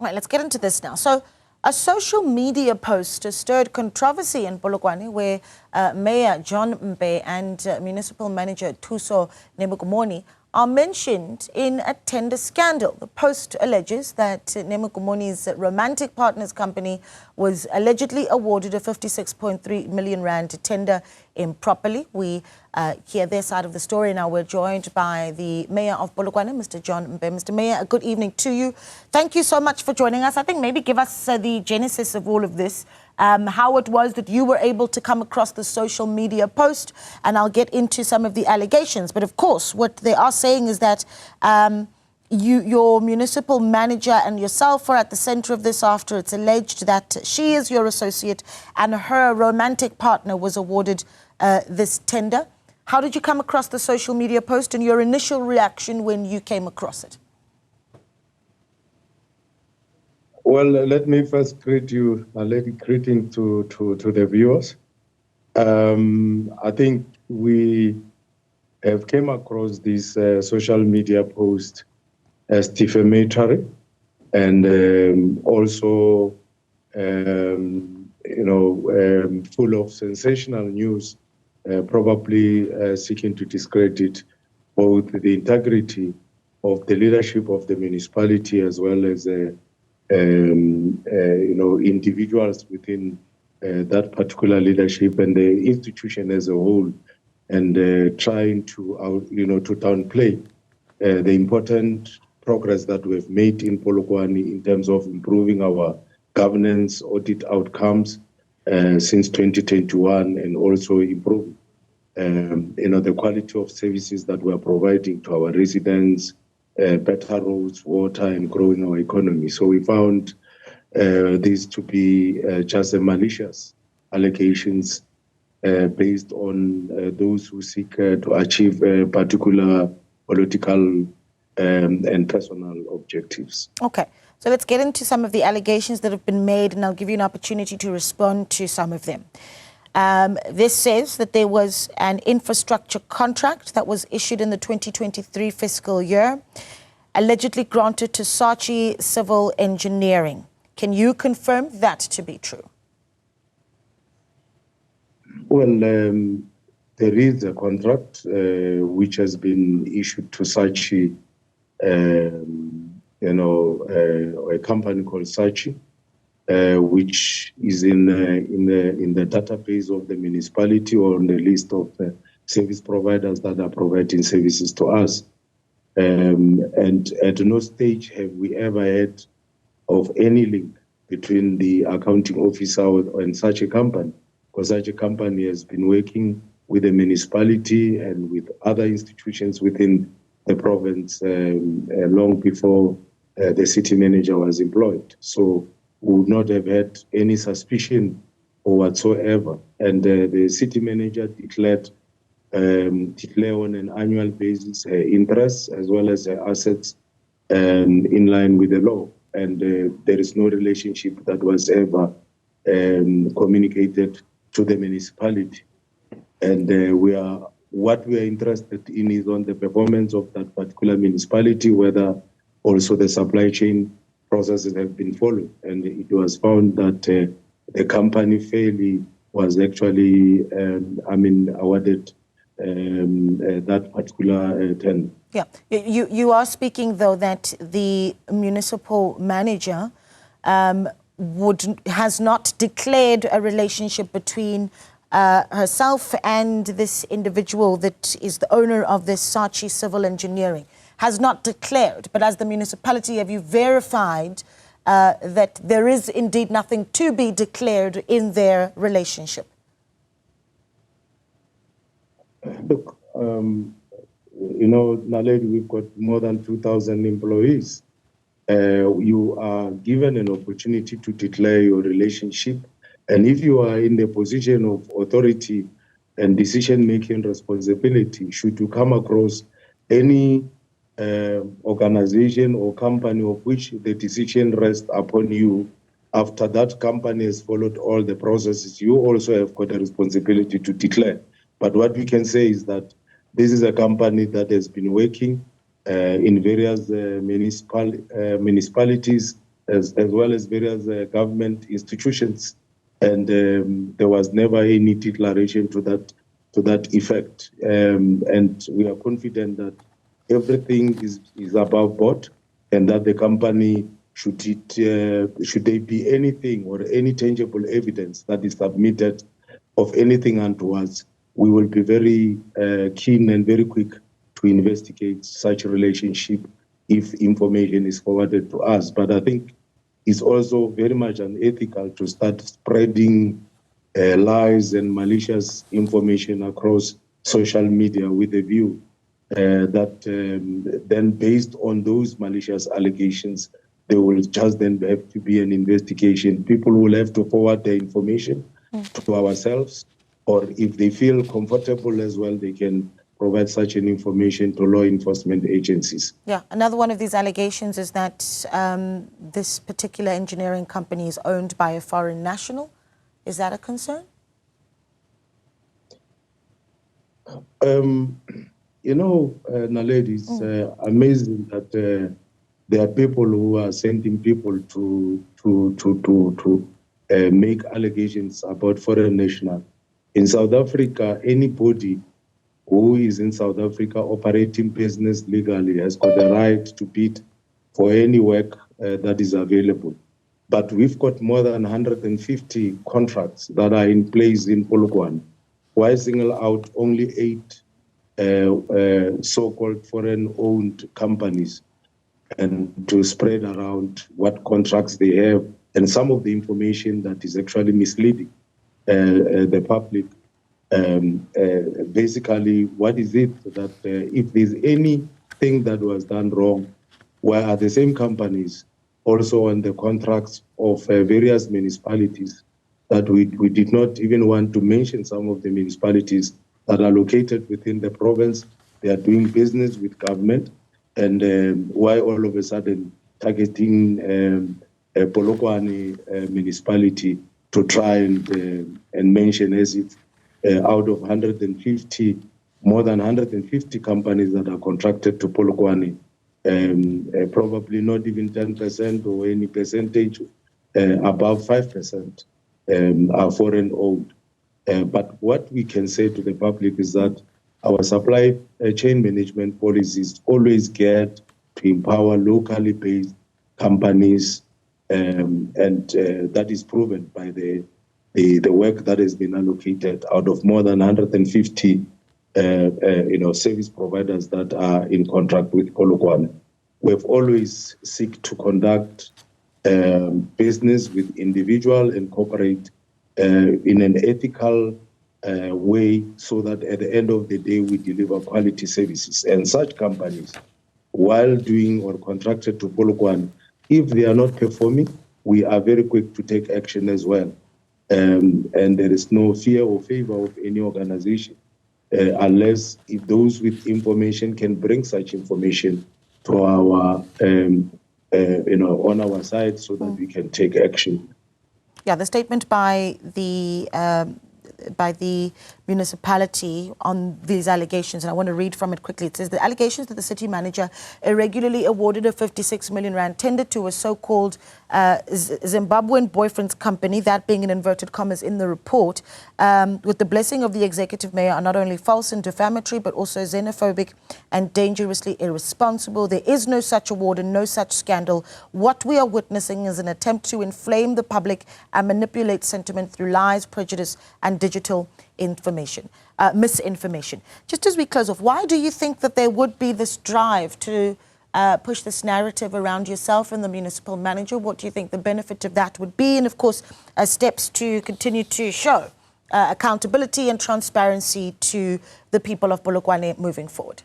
Right, let's get into this now. So, a social media post has stirred controversy in Polokwane, where Mayor John Mbe and Municipal Manager Thuso Nemugumoni are mentioned in a tender scandal. The post alleges that Nemugumoni's romantic partners company was allegedly awarded a 56.3 million rand tender improperly. We hear their side of the story now. We're joined by the Mayor of Polokwane, Mr. John Mbe. Mr. Mayor, a good evening to you. Thank you so much for joining us. I think maybe give us the genesis of all of this, how it was that you were able to come across the social media post, and I'll get into some of the allegations. But of course, what they are saying is that your municipal manager and yourself are at the center of this after it's alleged that she is your associate and her romantic partner was awarded this tender. How did you come across the social media post and your initial reaction when you came across it? Well, let me first greet you, greeting to the viewers. I think we have came across this social media post as defamatory and also, full of sensational news, probably seeking to discredit both the integrity of the leadership of the municipality as well as individuals within that particular leadership and the institution as a whole, and trying to to downplay the important progress that we've made in Polokwane in terms of improving our governance audit outcomes since 2021, and also improving the quality of services that we're providing to our residents, better roads, water, and growing our economy. So we found these to be just malicious allegations based on those who seek to achieve particular political and personal objectives. Okay, so let's get into some of the allegations that have been made, and I'll give you an opportunity to respond to some of them. This says that there was an infrastructure contract that was issued in the 2023 fiscal year, allegedly granted to Saatchi Civil Engineering. Can you confirm that to be true? Well, there is a contract which has been issued to Saatchi, a company called Saatchi, which is in the database of the municipality or on the list of service providers that are providing services to us. And at no stage have we ever heard of any link between the accounting officer and such a company, because such a company has been working with the municipality and with other institutions within the province long before the city manager was employed. So we would not have had any suspicion or whatsoever. And the city manager declare on an annual basis her interests as well as her assets in line with the law. And there is no relationship that was ever communicated to the municipality. And what we are interested in is on the performance of that particular municipality, whether also the supply chain processes have been followed. And it was found that the company fairly was actually, awarded that particular tender. Yeah, you are speaking though that the municipal manager has not declared a relationship between herself and this individual that is the owner of this Saatchi Civil Engineering. Has not declared, but as the municipality, have you verified that there is indeed nothing to be declared in their relationship? Look, Naledi, we've got more than 2,000 employees. You are given an opportunity to declare your relationship. And if you are in the position of authority and decision-making responsibility, should you come across any organization or company of which the decision rests upon you, after that company has followed all the processes, you also have got a responsibility to declare. But what we can say is that this is a company that has been working in various municipalities as well as various government institutions, and there was never any declaration to that effect. And we are confident that everything is above board, and that the company, should there be anything or any tangible evidence that is submitted of anything untoward, we will be very keen and very quick to investigate such a relationship if information is forwarded to us. But I think it's also very much unethical to start spreading lies and malicious information across social media with a view that then, based on those malicious allegations, there will just then have to be an investigation. People will have to forward their information to ourselves, or if they feel comfortable as well, they can provide such an information to law enforcement agencies. Yeah, another one of these allegations is that this particular engineering company is owned by a foreign national. Is that a concern? You know, Naledi, it's amazing that there are people who are sending people to make allegations about foreign nationals. In South Africa, anybody who is in South Africa operating business legally has got the right to bid for any work that is available. But we've got more than 150 contracts that are in place in Polokwane. Why single out only 8 so-called foreign-owned companies, and to spread around what contracts they have, and some of the information that is actually misleading the public. Basically, what is it that if there's anything that was done wrong, why are the same companies also on the contracts of various municipalities that we did not even want to mention some of the municipalities that are located within the province? They are doing business with government, and why all of a sudden targeting Polokwane municipality to try and mention as if out of 150, more than 150 companies that are contracted to Polokwane, probably not even 10% or any percentage above 5% are foreign owned. But what we can say to the public is that our supply chain management policies always get to empower locally based companies, and that is proven by the work that has been allocated out of more than 150 service providers that are in contract with Polokwane. We've always seek to conduct business with individual and corporate in an ethical way, so that at the end of the day we deliver quality services. And such companies, while doing or contracted to Polokwane, if they are not performing, we are very quick to take action as well. And there is no fear or favor of any organization, unless if those with information can bring such information to our, on our side, so that we can take action. Yeah, the statement by the municipality on these allegations, and I want to read from it quickly. It says the allegations that the city manager irregularly awarded a 56 million rand tender to a so-called Zimbabwean boyfriend's company, that being in inverted commas in the report, with the blessing of the executive mayor, are not only false and defamatory, but also xenophobic and dangerously irresponsible. There is no such award and no such scandal. What we are witnessing is an attempt to inflame the public and manipulate sentiment through lies, prejudice, and digital misinformation. Just as we close off, why do you think that there would be this drive to push this narrative around yourself and the municipal manager? What do you think the benefit of that would be? And of course, steps to continue to show accountability and transparency to the people of Polokwane moving forward?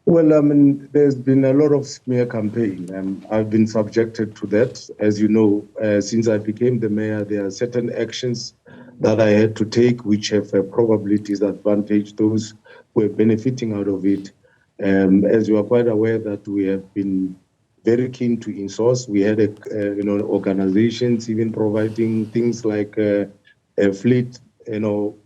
Well, I mean, there's been a lot of smear campaign, and I've been subjected to that. As you know, since I became the mayor, there are certain actions that I had to take, which have probably disadvantaged those who are benefiting out of it. As you are quite aware that we have been very keen to in-source. We had, organizations even providing things like fleet,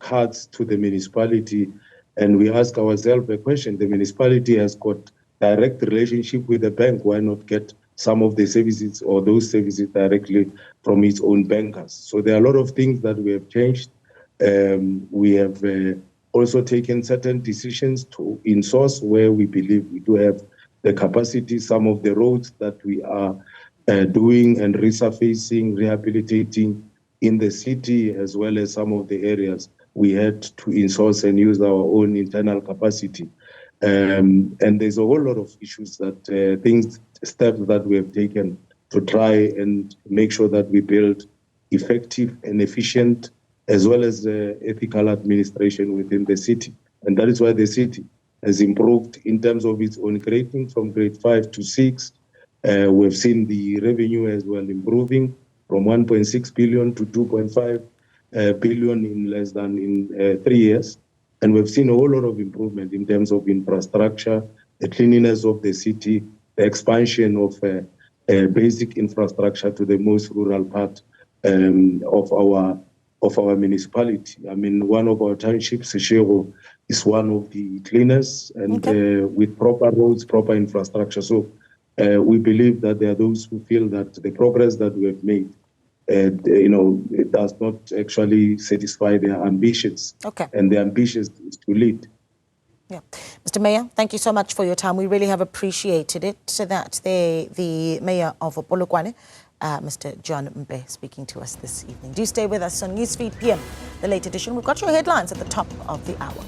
cards to the municipality. And we ask ourselves a question: the municipality has got direct relationship with the bank. Why not get some of the services or those services directly from its own bankers. So there are a lot of things that we have changed. We have also taken certain decisions to in-source where we believe we do have the capacity. Some of the roads that we are doing and resurfacing, rehabilitating in the city, as well as some of the areas we had to in-source and use our own internal capacity. And there's a whole lot of issues that steps that we have taken to try and make sure that we build effective and efficient as well as ethical administration within the city. And that is why the city has improved in terms of its own grading from grade 5 to 6. We've seen the revenue as well improving from 1.6 billion to 2.5 billion in less than 3 years. And we've seen a whole lot of improvement in terms of infrastructure, the cleanliness of the city, the expansion of basic infrastructure to the most rural part of our municipality. I mean, one of our townships, Seshego, is one of the cleanest and with proper roads, proper infrastructure. So we believe that there are those who feel that the progress that we have made, it does not actually satisfy their ambitions. And the ambition is to lead. Yeah. Mr. Mayor, thank you so much for your time. We really have appreciated it. So that the Mayor of Polokwane, Mr. John Mbe, speaking to us this evening. Do stay with us on Newsfeed PM, the late edition. We've got your headlines at the top of the hour.